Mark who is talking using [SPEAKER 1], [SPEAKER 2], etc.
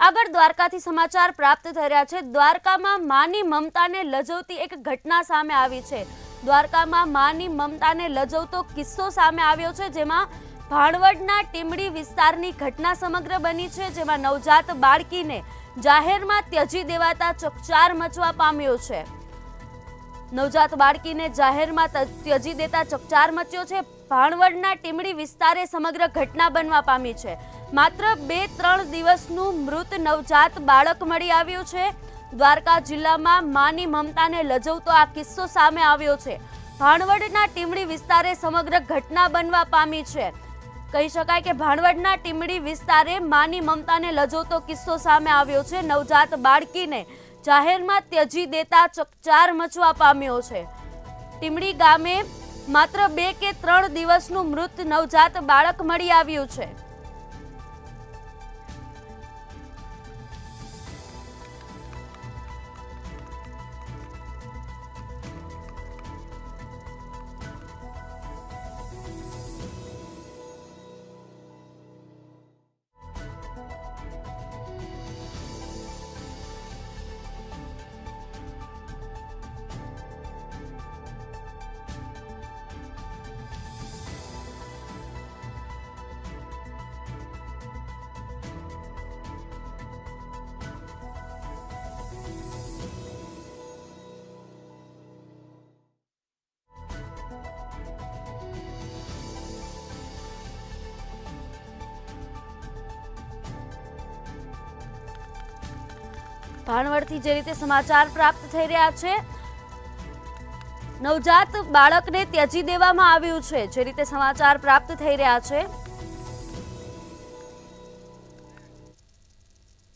[SPEAKER 1] આગળ દ્વારકાથી સમાચાર પ્રાપ્ત થઈ રહ્યા છે। દ્વારકામાં માની મમતાને લજવતી એક ઘટના સામે આવી છે। દ્વારકામાં માની મમતાને લજવતો કિસ્સો સામે આવ્યો છે, જેમાં ભાણવડના ટીમડી વિસ્તારની ઘટના સમગ્ર બની છે, જેમાં નવજાત બાળકીને જાહેરમાં ત્યજી દેવાતા ચકચાર મચવા પામ્યો છે। નવજાત બાળકીને જાહેરમાં ત્યજી દેતા ચકચાર મચ્યો છે। ભાણવડના ટીમડી વિસ્તારે સમગ્ર ઘટના બનવા પામી છે। માત્ર 2-3 દિવસનું મૃત નવજાત બાળક મળી આવ્યું છે। દ્વારકા જિલ્લામાં માની મમતાને લજવતો આ કિસ્સો સામે આવ્યો છે। ભાણવડના ટીમડી વિસ્તારે સમગ્ર ઘટના બનવા પામી છે। કહી શકાય કે ભાણવડના ટીમડી વિસ્તારે માની મમતાને લજવતો કિસ્સો સામે આવ્યો છે। નવજાત બાળકીને જાહેરમાં ત્યજી દેતા ચકચાર મચવા પામ્યો છે। ટીમડી ગામે માત્ર 2 કે 3 દિવસનું મૃત નવજાત બાળક મળી આવ્યું છે। ભાણવડથી જે રીતે સમાચાર પ્રાપ્ત થઈ રહ્યા છે, નવજાત બાળકને ત્યજી દેવામાં આવ્યું છે। જે રીતે સમાચાર પ્રાપ્ત થઈ રહ્યા છે,